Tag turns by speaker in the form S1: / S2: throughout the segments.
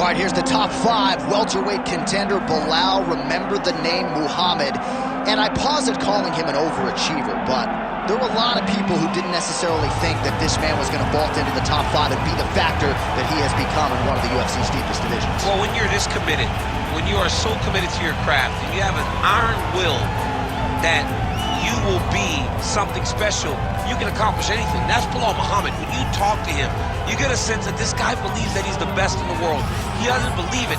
S1: All right, here's the top 5 welterweight contender, Belal. Remember the name Muhammad. And I paused at calling him an overachiever, but there were a lot of people who didn't necessarily think that this man was going to vault into the top 5 and be the factor that he has become in one of the UFC's deepest divisions.
S2: Well, when you're this committed, when you are so committed to your craft, and you have an iron will that you will be something special, you can accomplish anything. That's Belal Muhammad. When you talk to him, you get a sense that this guy believes that he's the best in the world. He doesn't believe it.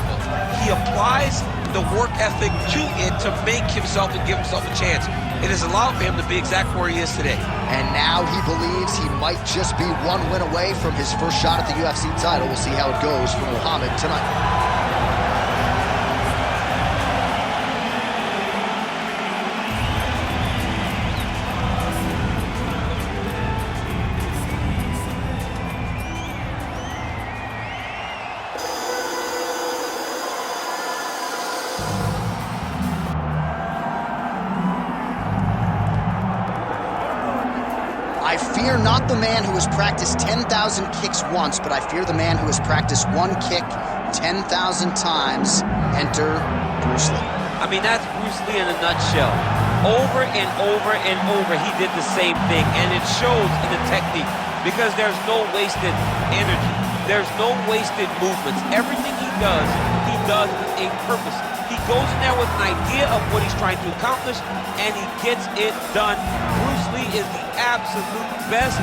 S2: He applies the work ethic to it to make himself and give himself a chance. It has allowed for him to be exactly where he is today.
S1: And now he believes he might just be one win away from his first shot at the UFC title. We'll see how it goes for Muhammad tonight. I fear not the man who has practiced 10,000 kicks once, but I fear the man who has practiced one kick 10,000 times. Enter Bruce Lee.
S3: I mean, that's Bruce Lee in a nutshell. Over and over and over, he did the same thing, and it shows in the technique because there's no wasted energy. There's no wasted movements. Everything he does with a purpose. He goes in there with an idea of what he's trying to accomplish, and he gets it done. Bruce Lee is the absolute best.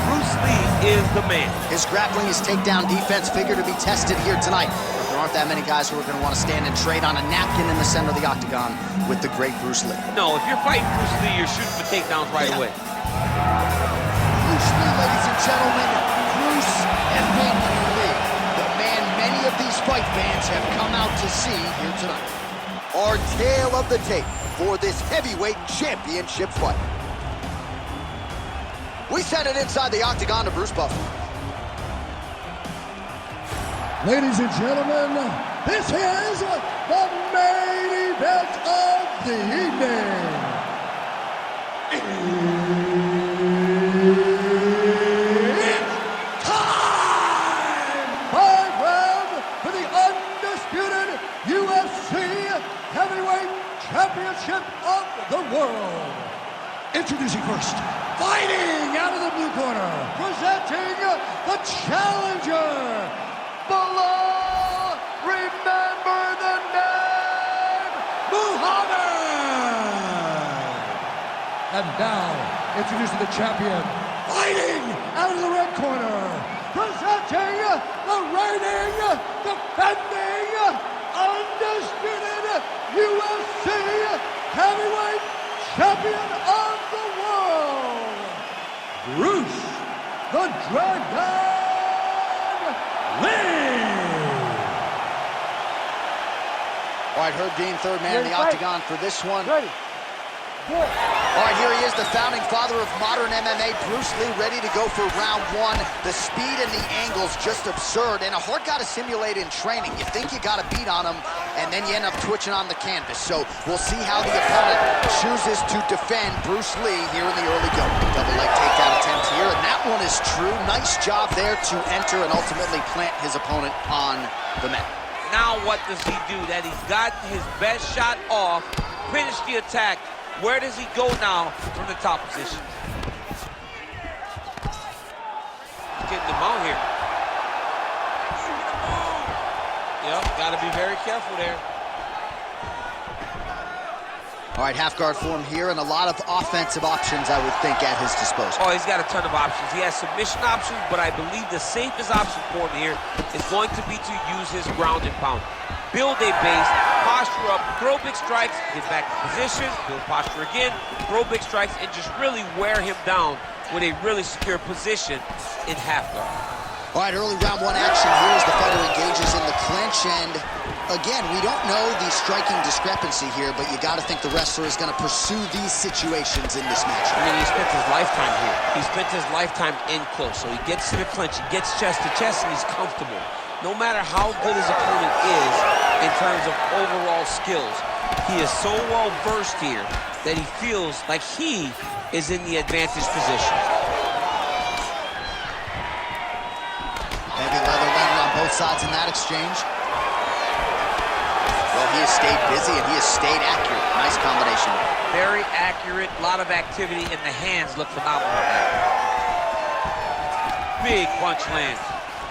S3: Bruce Lee is the man. His grappling, his takedown defense figure to be tested here tonight. But there aren't that many guys who are going to want to stand and trade on a napkin in the center of the octagon with the great Bruce Lee. No, if you're fighting Bruce Lee, you're shooting for takedowns right away.
S1: Bruce Lee, ladies and gentlemen, Bruce and Lee, the man many of these fight fans have come out to see here tonight. Our tale of the tape for this heavyweight championship fight. We send it inside the octagon to Bruce Buffer.
S4: Ladies and gentlemen, this is the main event of the evening. It's time! 5 rounds for the undisputed UFC Heavyweight Championship of the world. Introducing first, fighting out of the blue corner, presenting the challenger, Belal, remember the name, Muhammad. And now, introducing the champion, fighting out of the red corner, presenting the reigning, defending, undisputed UFC Heavyweight Champion of the world, Bruce the Dragon Lee.
S1: All right, Herb Dean, third man in the octagon for this one.
S4: Ready.
S1: All right, here he is, the founding father of modern MMA, Bruce Lee, ready to go for round 1. The speed and the angles just absurd, and a hard guy to simulate in training. You think you got a beat on him, and then you end up twitching on the canvas. So we'll see how the opponent chooses to defend Bruce Lee here in the early going. Double leg takedown attempt here, and that one is true. Nice job there to enter and ultimately plant his opponent on the mat.
S3: Now what does he do? That he's gotten his best shot off, finished the attack. Where does he go now from the top position? He's getting the mount here. Yep, got to be very careful there.
S1: All right, half guard form here, and a lot of offensive options, I would think, at his disposal.
S3: Oh, he's got a ton of options. He has submission options, but I believe the safest option for him here is going to be to use his ground and pound. Build a base, posture up, throw big strikes, get back to position, build posture again, throw big strikes, and just really wear him down with a really secure position in half guard.
S1: All right, early round 1 action here as the fighter engages in the clinch, and again, we don't know the striking discrepancy here, but you got to think the wrestler is going to pursue these situations in this match.
S3: I mean, he spent his lifetime here. He spent his lifetime in close, so he gets to the clinch, he gets chest to chest, and he's comfortable. No matter how good his opponent is in terms of overall skills, he is so well versed here that he feels like he is in the advantage position.
S1: Heavy leather landed on both sides in that exchange. he has stayed busy and he has stayed accurate. Nice combination.
S2: Very accurate, a lot of activity, and the hands look phenomenal on that. Big punch lands.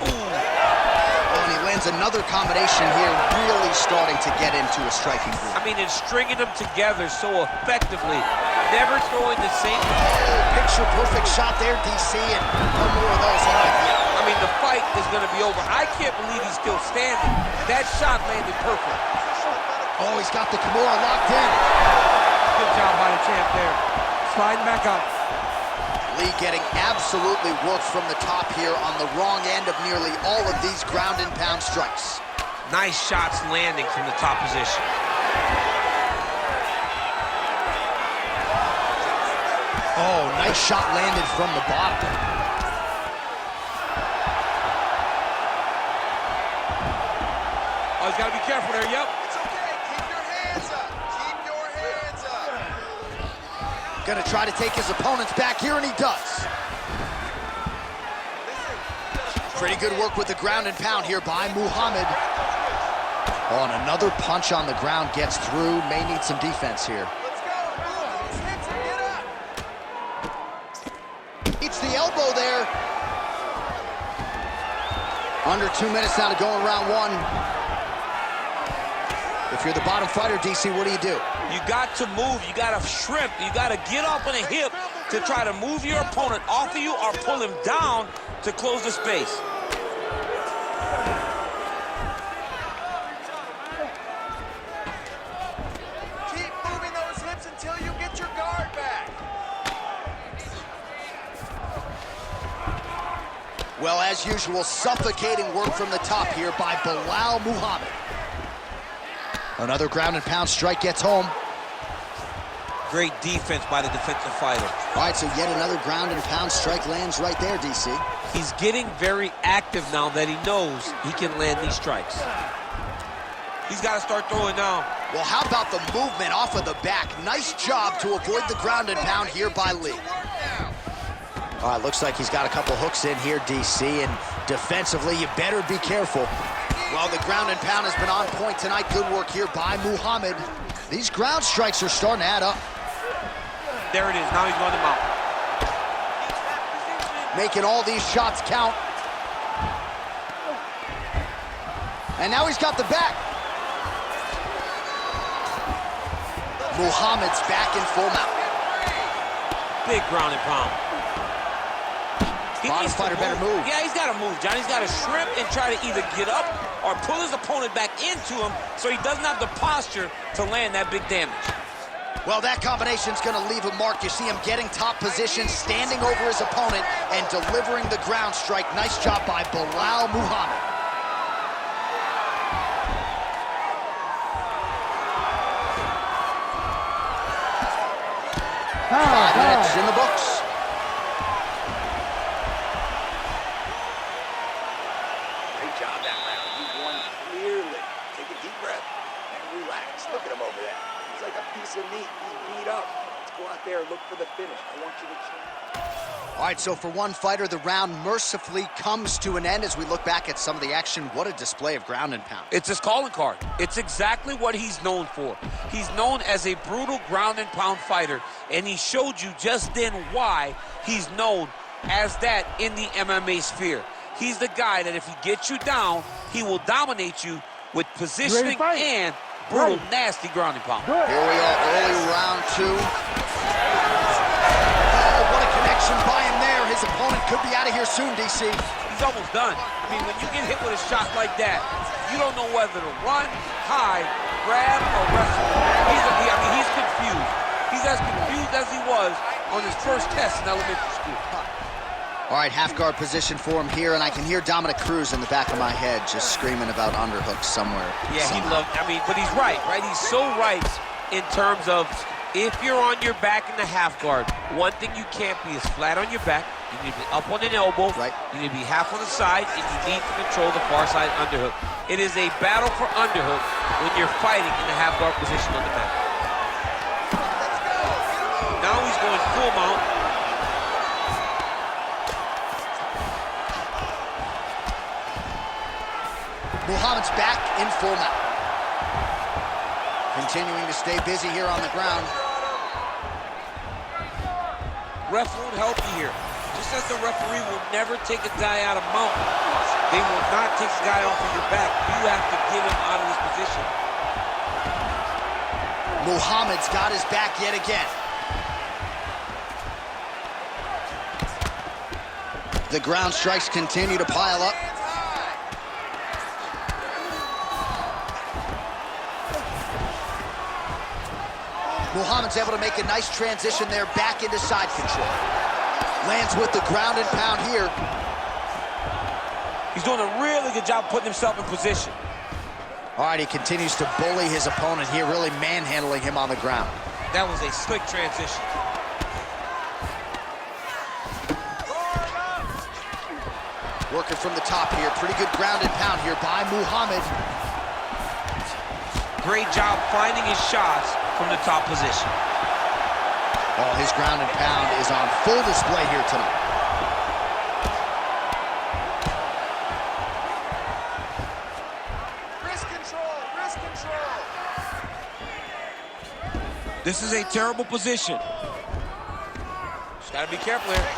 S2: Ooh.
S1: Oh, and he lands another combination here, really starting to get into a striking groove.
S2: I mean, and stringing them together so effectively, never throwing the same.
S1: Oh, picture-perfect shot there, DC, and no more of those. He might be out.
S2: I mean, the fight is going to be over. I can't believe he's still standing. That shot landed perfect.
S1: Oh, he's got the Kimura locked in.
S3: Good job by the champ there. Sliding back up.
S1: Lee getting absolutely worked from the top here on the wrong end of nearly all of these ground and pound strikes.
S2: Nice shots landing from the top position.
S1: Oh, nice shot landed from the bottom.
S3: Oh, he's got to be careful there, yep.
S5: It's okay, keep your hands up. Keep your hands up.
S1: Gonna try to take his opponents back here, and he does. Pretty good work with the ground and pound here by Muhammad. Oh, and another punch on the ground gets through. May need some defense here.
S5: Let's go. Move those hips and get up.
S1: Eats the elbow there. Under 2 minutes now to go in round one. If you're the bottom fighter, DC, what do?
S2: You got to move, you got to shrimp, you got to get up on a hip to try to move your opponent off of you or pull him down to close the space.
S5: Keep moving those hips until you get your guard back.
S1: Well, as usual, suffocating work from the top here by Belal Muhammad. Another ground and pound strike gets home.
S2: Great defense by the defensive fighter.
S1: All right, so yet another ground and pound strike lands right there, DC.
S2: He's getting very active now that he knows he can land these strikes. He's got to start throwing now.
S1: Well, how about the movement off of the back? Nice job to avoid the ground and pound here by Lee. All right, looks like he's got a couple hooks in here, DC, and defensively, you better be careful. Well, the ground and pound has been on point tonight. Good work here by Muhammad. These ground strikes are starting to add up.
S2: There it is. Now he's going to mount.
S1: Making all these shots count. And now he's got the back. Muhammad's back in full mount.
S2: Big ground and pound.
S1: Bottom fighter better move.
S2: Yeah, he's got to move, John. He's got to shrimp and try to either get up or pull his opponent back into him so he doesn't have the posture to land that big damage.
S1: Well, that combination's going to leave a mark. You see him getting top position, standing over his opponent, and delivering the ground strike. Nice job by Belal Muhammad. Five minutes in the books.
S5: Great job that round. You won clearly. Take a deep breath and relax. Look at him over there. He's like a piece of meat. He's beat up. Let's go out there and look for the finish. I want you to change.
S1: All right, so for one fighter, the round mercifully comes to an end as we look back at some of the action. What a display of ground and pound.
S2: It's his calling card. It's exactly what he's known for. He's known as a brutal ground and pound fighter, and he showed you just then why he's known as that in the MMA sphere. He's the guy that if he gets you down, he will dominate you with positioning and brutal, nasty ground and pound.
S1: Here we are, early round two. Oh, what a connection by him there. His opponent could be out of here soon, DC.
S2: He's almost done. I mean, when you get hit with a shot like that, you don't know whether to run, hide, grab, or wrestle. He's confused. He's as confused as he was on his first test in elementary school.
S1: All right, half guard position for him here, and I can hear Dominic Cruz in the back of my head just screaming about underhooks somewhere.
S2: Yeah, he loved, but he's right? He's so right in terms of if you're on your back in the half guard, one thing you can't be is flat on your back. You need to be up on an elbow.
S1: Right.
S2: You need to be half on the side, and you need to control the far side underhook. It is a battle for underhook when you're fighting in the half guard position on the back. Now he's going full mount.
S1: Muhammad's back in full mount. continuing to stay busy here on the ground.
S3: Ref won't help you here. Just as the referee will never take a guy out of mount, they will not take the guy off of your back. You have to get him out of this position.
S1: Muhammad's got his back yet again. The ground strikes continue to pile up. Muhammad's able to make a nice transition there back into side control. Lands with the ground and pound here.
S3: He's doing a really good job putting himself in position.
S1: All right, he continues to bully his opponent here, really manhandling him on the ground.
S3: That was a slick transition.
S1: Working from the top here. Pretty good ground and pound here by Muhammad.
S3: Great job finding his shots from the top position.
S1: Oh, his ground and pound is on full display here tonight.
S5: Wrist control, wrist control.
S3: This is a terrible position. Just gotta be careful here.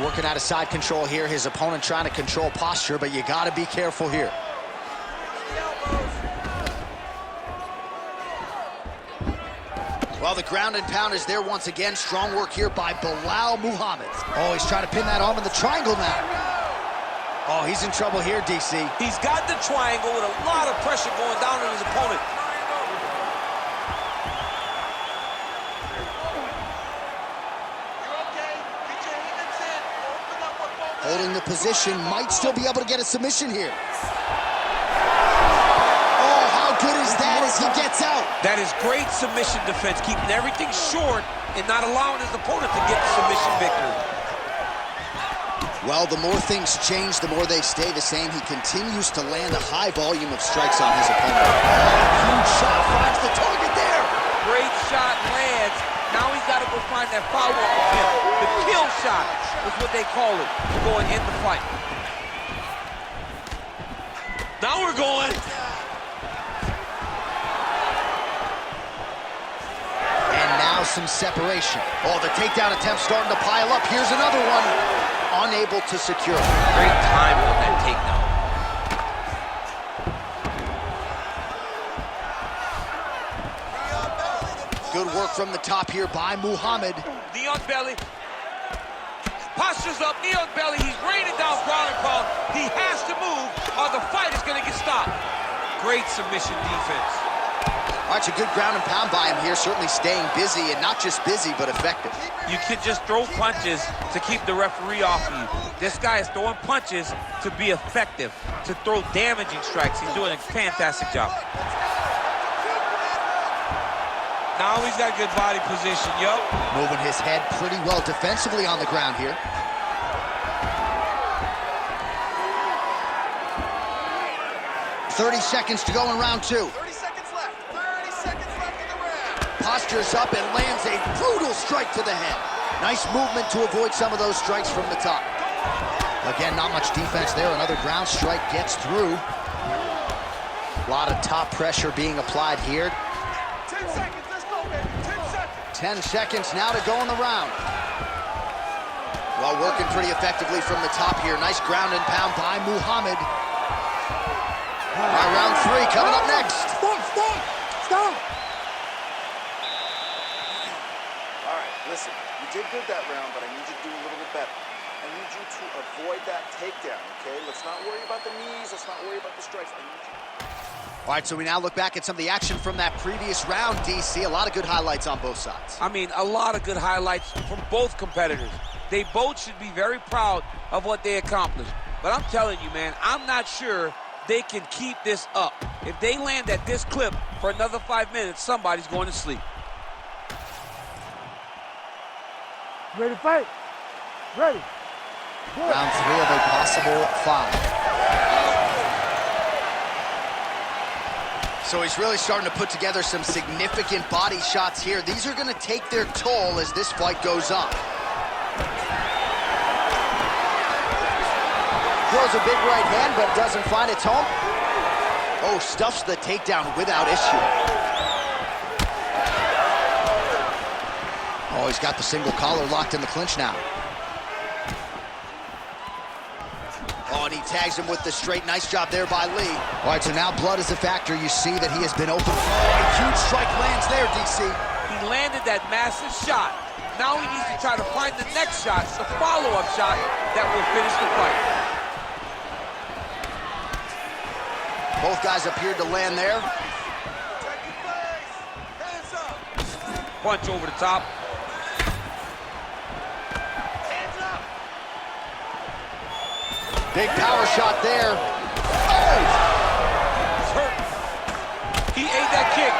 S1: Working out of side control here. His opponent trying to control posture, but you gotta be careful here. Well, the ground and pound is there once again. Strong work here by Belal Muhammad. Oh, he's trying to pin that arm in the triangle now. Oh, he's in trouble here, DC.
S3: He's got the triangle with a lot of pressure going down on his opponent.
S1: Holding the position, might still be able to get a submission here. Oh, how good is that as he gets out?
S3: That is great submission defense, keeping everything short and not allowing his opponent to get the submission victory.
S1: Well, the more things change, the more they stay the same. He continues to land a high volume of strikes on his opponent. Oh, huge shot finds the target there.
S3: Great shot lands. Now he's got to go find that follow-up attempt. The kill shot is what they call it, to go and end the fight. Now we're going.
S1: And now some separation. Oh, the takedown attempt starting to pile up. Here's another one. Unable to secure.
S3: Great time on that takedown.
S1: Good work from the top here by Muhammad.
S3: Knee on belly. Postures up, knee on belly. He's raining down ground and pound. He has to move or the fight is going to get stopped. Great submission defense.
S1: All right, it's a good ground and pound by him here. Certainly staying busy, and not just busy, but effective.
S3: You can just throw punches to keep the referee off of you. This guy is throwing punches to be effective, to throw damaging strikes. He's doing a fantastic job. Now he's got good body position, yo.
S1: Moving his head pretty well defensively on the ground here. "30 seconds to go in round two.
S5: 30 seconds left. 30 seconds left in the round.
S1: Postures up and lands a brutal strike to the head. Nice movement to avoid some of those strikes from the top. Again, not much defense there. Another ground strike gets through. A lot of top pressure being applied here.
S5: 10 seconds.
S1: 10 seconds now to go in the round. Well, working pretty effectively from the top here. Nice ground and pound by Muhammad. All right, round three coming up next.
S4: Stop!
S5: All right, listen. You did good that round, but I need you to do a little bit better. I need you to avoid that takedown, okay? Let's not worry about the knees. Let's not worry about the strikes. I need you.
S1: All right, so we now look back at some of the action from that previous round, DC. A lot of good highlights on both sides.
S3: I mean, a lot of good highlights from both competitors. They both should be very proud of what they accomplished. But I'm telling you, man, I'm not sure they can keep this up. If they land at this clip for another 5 minutes, somebody's going to sleep.
S4: Ready to fight? Ready. Good.
S1: Round three of a possible 5. So he's really starting to put together some significant body shots here. These are going to take their toll as this fight goes on. Throws a big right hand, but doesn't find its home. Oh, stuffs the takedown without issue. Oh, he's got the single collar locked in the clinch now. Oh, and he tags him with the straight. Nice job there by Lee. All right, so now blood is a factor. You see that he has been open. Oh, a huge strike lands there, DC.
S3: He landed that massive shot. Now he needs to try to find the next shot, the follow-up shot that will finish the fight.
S1: Both guys appeared to land there.
S3: Punch over the top.
S1: Big power shot there. Oh!
S3: He's hurt. He ate that kick.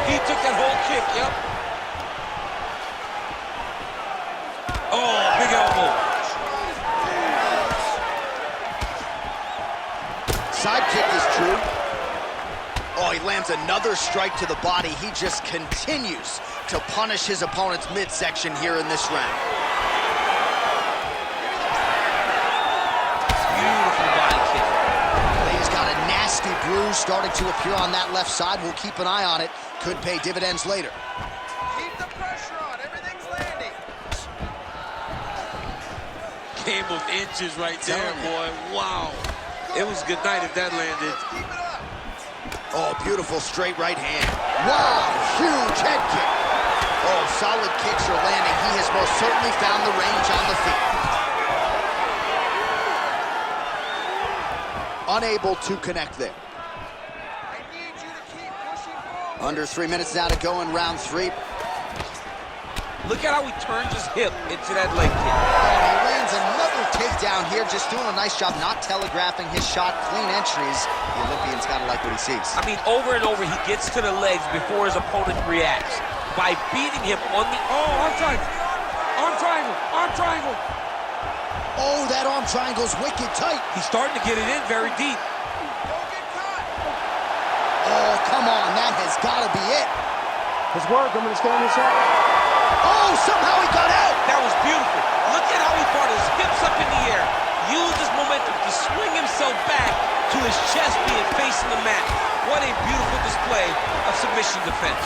S3: He took that whole kick, yep. Oh, big elbow.
S1: Side kick is true. Oh, he lands another strike to the body. He just continues to punish his opponent's midsection here in this round.
S3: Beautiful body kick.
S1: He's got a nasty bruise starting to appear on that left side. We'll keep an eye on it. Could pay dividends later.
S6: Keep the pressure on. Everything's landing.
S3: Game of inches right there, boy. Wow. It was good night if that landed.
S6: Keep it up.
S1: Oh, beautiful straight right hand. Wow, huge head kick. Oh, solid kicks are landing. He has most certainly found the range on the feet. Unable to connect there.
S6: I need you to keep pushing forward.
S1: Under 3 minutes now to go in round 3.
S3: Look at how he turns his hip into that leg kick.
S1: Oh, he lands another takedown here, just doing a nice job not telegraphing his shot. Clean entries. The Olympian's got to like what he sees.
S3: I mean, over and over, he gets to the legs before his opponent reacts. By beating him on the... Oh, arm triangle. Arm triangle. Arm triangle.
S1: Oh, that arm triangle's wicked tight.
S3: He's starting to get it in very deep.
S6: Don't get caught.
S1: Oh, come on, that has got to be it.
S4: His work, I'm going to stand inside.
S1: Oh, somehow he got out.
S3: That was beautiful. Look at how he brought his hips up in the air. Used his momentum to swing himself back to his chest being facing the mat. What a beautiful display of submission defense.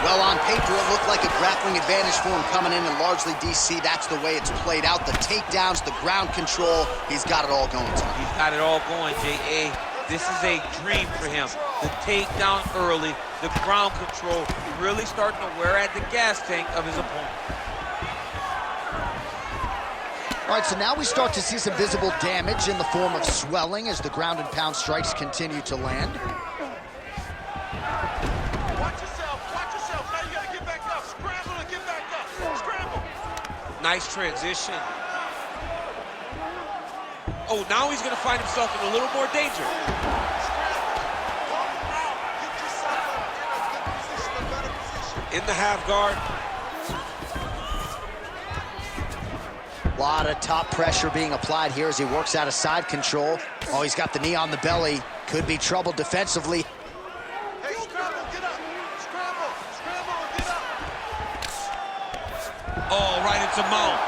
S1: Well, on paper, it looked like a grappling advantage for him coming in, and largely, DC, that's the way it's played out. The takedowns, the ground control, he's got it all going tonight.
S3: He's got it all going, J.A. This is a dream for him. The takedown early, the ground control, really starting to wear at the gas tank of his opponent.
S1: All right, so now we start to see some visible damage in the form of swelling as the ground and pound strikes continue to land.
S6: Watch yourself. Watch yourself. Now you got to get back up. Scramble and get back up. Scramble.
S3: Nice transition. Oh, now he's going to find himself in a little more danger. In the half guard.
S1: A lot of top pressure being applied here as he works out of side control. Oh, he's got the knee on the belly. Could be trouble defensively.
S6: Hey, scramble, get up. Scramble, scramble, and get up.
S3: Oh, right into mount.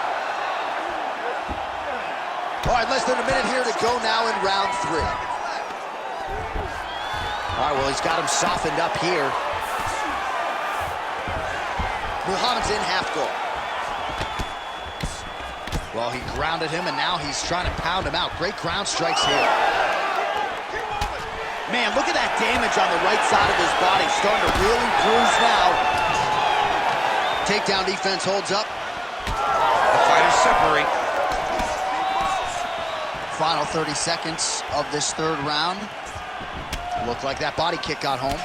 S1: All right, less than a minute here to go now in round 3. All right, well, he's got him softened up here. Muhammad's in half guard. Well, he grounded him, and now he's trying to pound him out. Great ground strikes here. Man, look at that damage on the right side of his body. Starting to really bruise now. Takedown defense holds up.
S3: The fighters separate.
S1: Final 30 seconds of this 3rd round. Looked like that body kick got home.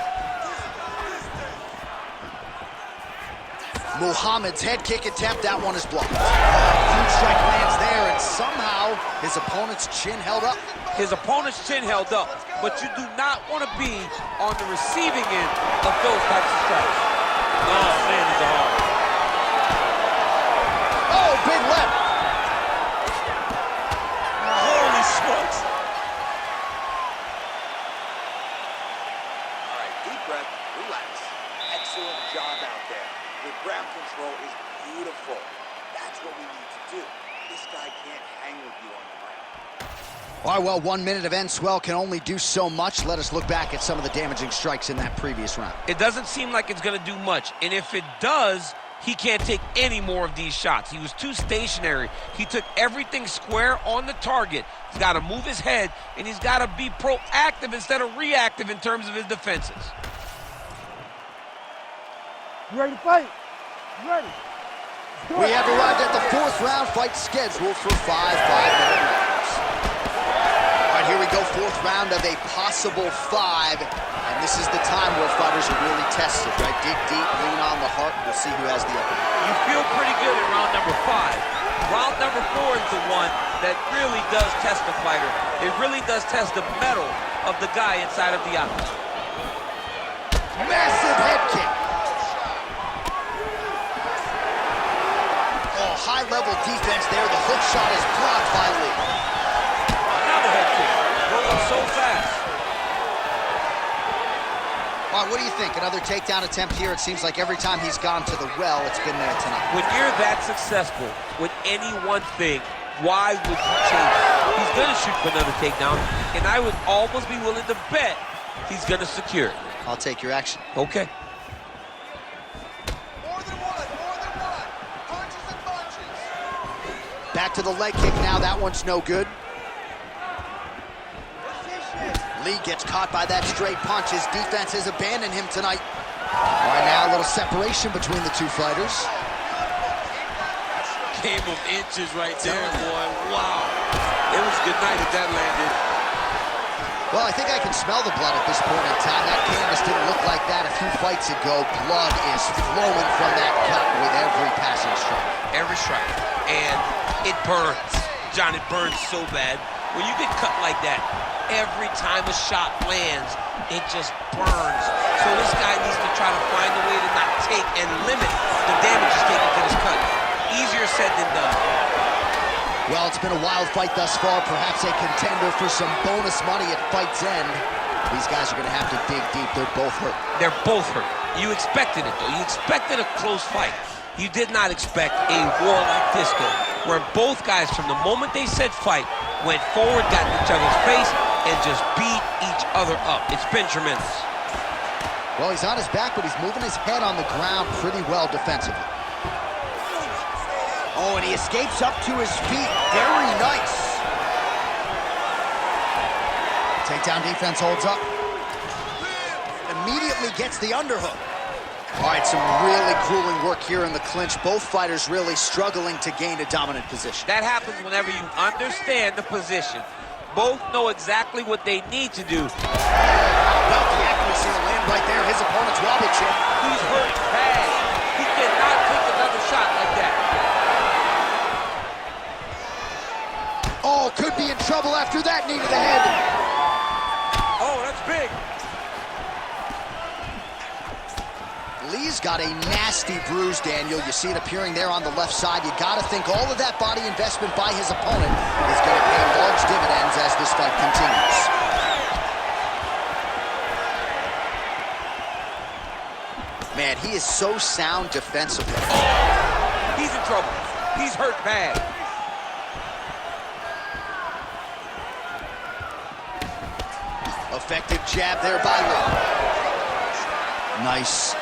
S1: Muhammad's head kick attempt, that one is blocked. Huge strike lands there, and somehow his opponent's chin held up.
S3: His opponent's chin held up, but you do not want to be on the receiving end of those types of strikes. Oh, man, it's hard.
S1: Oh, big left.
S3: Holy smokes.
S5: All right, deep breath, relax. Excellent job out there. Your ground control is beautiful. That's what we need to do. This guy can't hang with you on the ground.
S1: All right, well, 1 minute of end swell can only do so much. Let us look back at some of the damaging strikes in that previous round.
S3: It doesn't seem like it's going to do much. And if it does, he can't take any more of these shots. He was too stationary. He took everything square on the target. He's got to move his head, and he's got to be proactive instead of reactive in terms of his defenses.
S4: You ready to fight? You ready?
S1: We have arrived at the 4th round, fight scheduled for 5 5-minute rounds. All right, here we go, 4th round of a possible 5. And this is the time where fighters are really tested, right? Dig deep, lean on the heart. We'll see who has the upper hand.
S3: You feel pretty good in round number 5. Round number 4 is the one that really does test the fighter. It really does test the mettle of the guy inside of the octagon.
S1: Massive head kick. Oh, high-level defense there. The hook shot is blocked by Lee.
S3: Another head kick. Going so fast.
S1: All right, what do you think? Another takedown attempt here. It seems like every time he's gone to the well, it's been there tonight.
S3: When you're that successful with any one thing, why would you change it? He's going to shoot for another takedown, and I would almost be willing to bet he's going to secure it.
S1: I'll take your action.
S3: Okay.
S6: More than one. Punches and bunches.
S1: Back to the leg kick now. That one's no good. Lee gets caught by that straight punch. His defense has abandoned him tonight. All right, now a little separation between the two fighters.
S2: Game of inches right there, boy. Wow. It was good night if that landed.
S1: Well, I think I can smell the blood at this point in time. That canvas didn't look like that a few fights ago. Blood is flowing from that cut with every passing strike.
S2: Every strike. And it burns. John, it burns so bad. When you get cut like that, every time a shot lands, it just burns. So this guy needs to try to find a way to not take and limit the damage he's taking to this cut. Easier said than done.
S1: Well, it's been a wild fight thus far. Perhaps a contender for some bonus money at fight's end. These guys are going to have to dig deep. They're both hurt.
S3: They're both hurt. You expected it, though. You expected a close fight. You did not expect a war like this, though, where both guys, from the moment they said fight, went forward, got in each other's face, and just beat each other up. It's been tremendous.
S1: Well, he's on his back, but he's moving his head on the ground pretty well defensively. Oh, and he escapes up to his feet. Very nice. Takedown defense holds up. Immediately gets the underhook. All right, some really grueling work here in the clinch. Both fighters really struggling to gain a dominant position.
S3: That happens whenever you understand the position. Both know exactly what they need to do.
S1: About the accuracy to land right there. His opponent's wobble chip.
S3: He's hurt bad. He cannot take another shot like that.
S1: Oh, could be in trouble after that knee to the head.
S3: Oh, that's big.
S1: Lee's got a nasty bruise, Daniel. You see it appearing there on the left side. You got to think all of that body investment by his opponent is going to pay large dividends as this fight continues. Man, he is so sound defensively.
S3: Oh, he's in trouble. He's hurt bad.
S1: Effective jab there by Lee. Nice.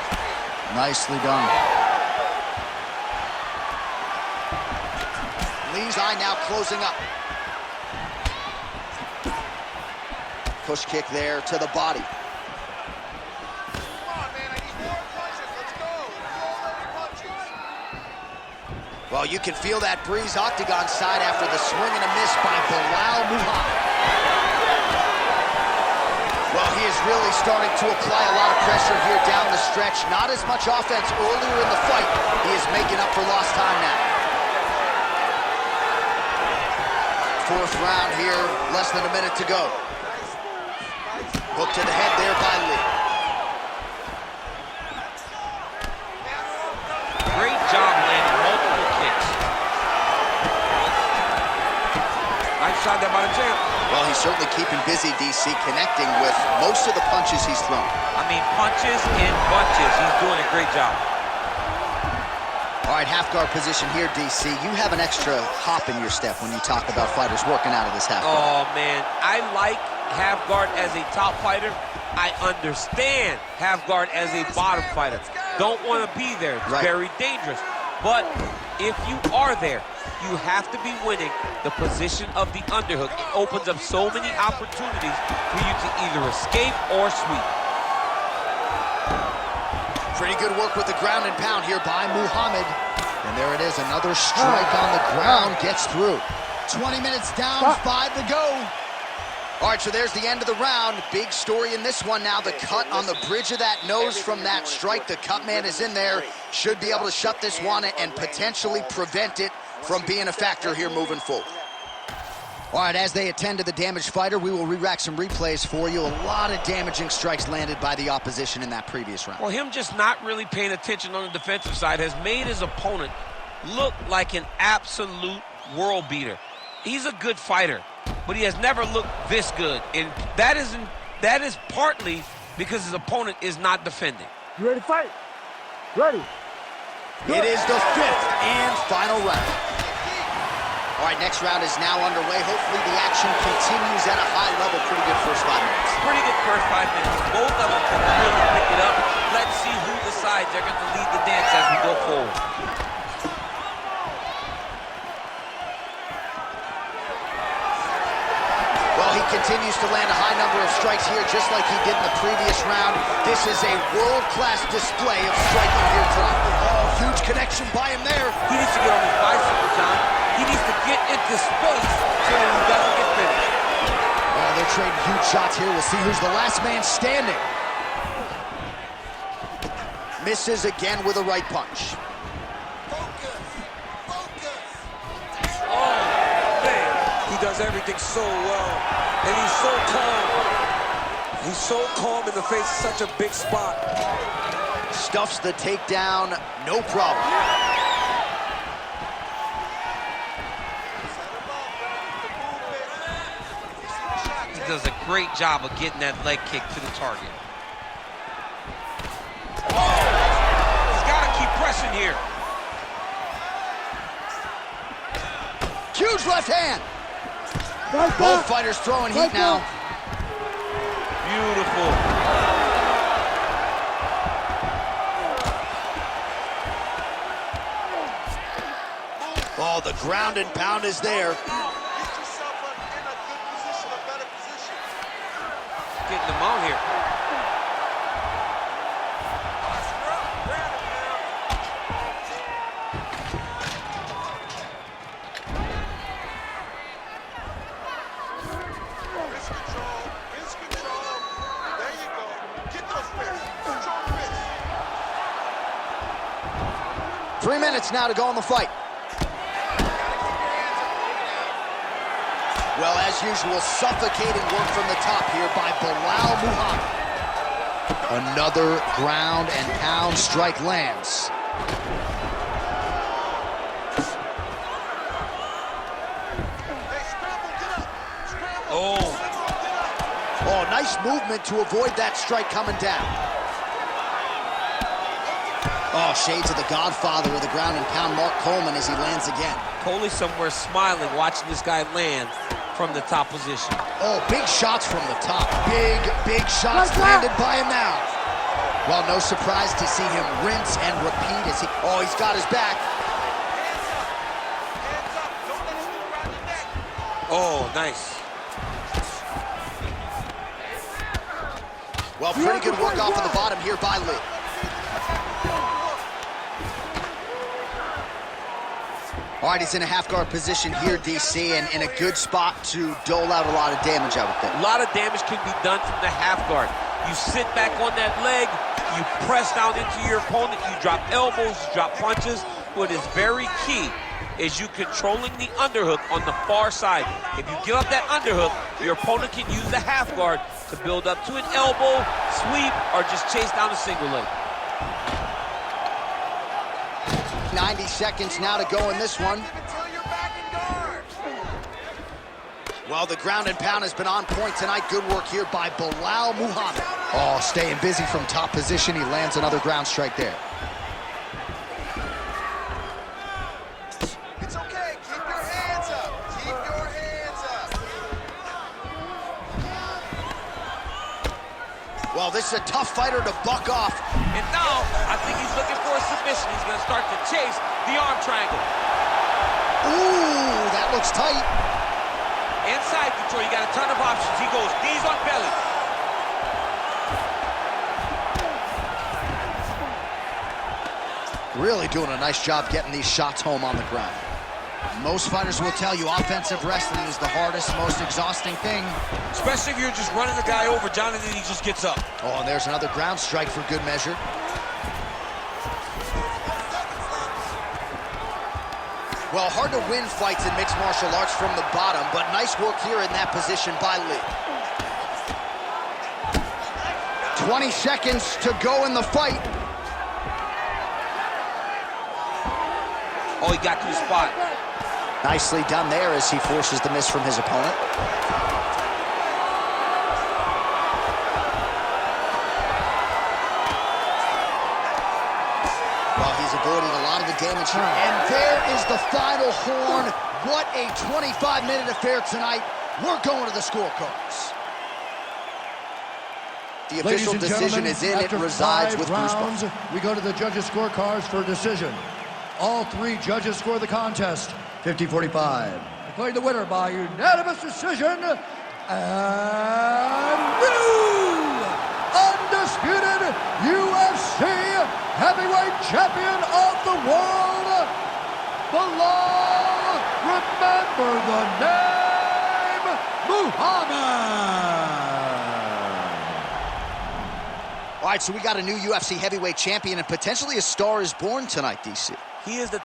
S1: Nicely done. Lee's eye now closing up. Push kick there to the body.
S6: Come on, man. I need more punches. Let's go. Punches.
S1: Well, you can feel that breeze octagon side after the swing and a miss by Belal Muhammad. Well, he is really starting to apply a lot of pressure here down the stretch. Not as much offense earlier in the fight. He is making up for lost time now. 4th round here, less than a minute to go. Hook to the head there by Lee.
S3: Great job landing multiple kicks. Nice shot there by the champ.
S1: Well, he's certainly keeping busy, DC, connecting with most of the punches he's thrown.
S3: I mean, punches in bunches. He's doing a great job.
S1: All right, half guard position here, DC. You have an extra hop in your step when you talk about fighters working out of this half guard.
S3: Oh, man, I like half guard as a top fighter. I understand half guard as a bottom fighter. Don't want to be there. It's very dangerous. But if you are there, you have to be winning the position of the underhook. It opens up so many opportunities for you to either escape or sweep.
S1: Pretty good work with the ground and pound here by Muhammad. And there it is, another strike on the ground, gets through. 20 minutes down, 5 to go. All right, so there's the end of the round. Big story in this one now. The cut on the bridge of that nose from that strike. The cut man is in there. Should be able to shut this one and potentially prevent it from being a factor here moving forward. All right, as they attend to the damaged fighter, we will re-rack some replays for you. A lot of damaging strikes landed by the opposition in that previous round.
S3: Well, him just not really paying attention on the defensive side has made his opponent look like an absolute world beater. He's a good fighter, but he has never looked this good, and that is partly because his opponent is not defending.
S4: You ready to fight? Ready.
S1: It is the 5th and final round. All right, next round is now underway. Hopefully the action continues at a high level. Pretty good first 5 minutes.
S3: Pretty good first 5 minutes. Both of them can really pick it up. Let's see who decides they're going to lead the dance as we go forward.
S1: Well, he continues to land a high number of strikes here, just like he did in the previous round. This is a world-class display of striking here tonight. Oh, huge connection by him there.
S3: He needs to get on his bicycle, John. He needs to get into space so that he doesn't get finished.
S1: Oh, they're trading huge shots here. We'll see who's the last man standing. Misses again with a right punch.
S7: He does everything so well, and he's so calm. He's so calm in the face of such a big spot.
S1: Stuffs the takedown, no problem.
S2: He does a great job of getting that leg kick to the target. He's got to keep pressing here.
S1: Huge left hand. Both fighters throwing heat now.
S3: Beautiful.
S1: Oh, the ground and pound is there.
S6: Get yourself in a good position, a better position.
S3: Getting them out here.
S1: 3 minutes now to go in the fight. Well, as usual, suffocating work from the top here by Belal Muhammad. Another ground and pound strike lands. Oh, nice movement to avoid that strike coming down. Oh, shades of the godfather of the ground and pound, Mark Coleman, as he lands again.
S3: Coley somewhere smiling, watching this guy land from the top position.
S1: Oh, big shots from the top. Big shots landed by him now. Well, no surprise to see him rinse and repeat as he... Oh, he's got his back.
S3: Oh, nice.
S1: Well, pretty good work off of the bottom here by Lee. All right, he's in a half-guard position here, DC, and in a good spot to dole out a lot of damage, I would think.
S3: A lot of damage can be done from the half-guard. You sit back on that leg, you press down into your opponent, you drop elbows, you drop punches. What is very key is you controlling the underhook on the far side. If you give up that underhook, your opponent can use the half-guard to build up to an elbow, sweep, or just chase down a single leg.
S1: 90 seconds now to go in this one. Well, the ground and pound has been on point tonight. Good work here by Belal Muhammad. Oh, staying busy from top position. He lands another ground strike there. Well, this is a tough fighter to buck off.
S3: And now, I think he's looking for a submission. He's going to start to chase the arm triangle.
S1: Ooh, that looks tight.
S3: Inside control, you got a ton of options. He goes knees on belly.
S1: Really doing a nice job getting these shots home on the ground. Most fighters will tell you offensive wrestling is the hardest, most exhausting thing.
S7: Especially if you're just running the guy over, John, and then he just gets up.
S1: Oh, and there's another ground strike for good measure. Well, hard to win fights in mixed martial arts from the bottom, but nice work here in that position by Lee. 20 seconds to go in the fight.
S3: Oh, he got to the spot.
S1: Nicely done there as he forces the miss from his opponent. Well, he's avoiding a lot of the damage here. And there is the final horn. What a 25-minute affair tonight. We're going to the scorecards. The official decision is in. It resides with Bruce Buffer.
S8: We go to the judges' scorecards for a decision. All three judges score the contest 50-45. Declared the winner by unanimous decision, and new undisputed UFC heavyweight champion of the world, Belal. Remember the name, Muhammad.
S1: All right, so we got a new UFC heavyweight champion, and potentially a star is born tonight, DC.
S3: He is the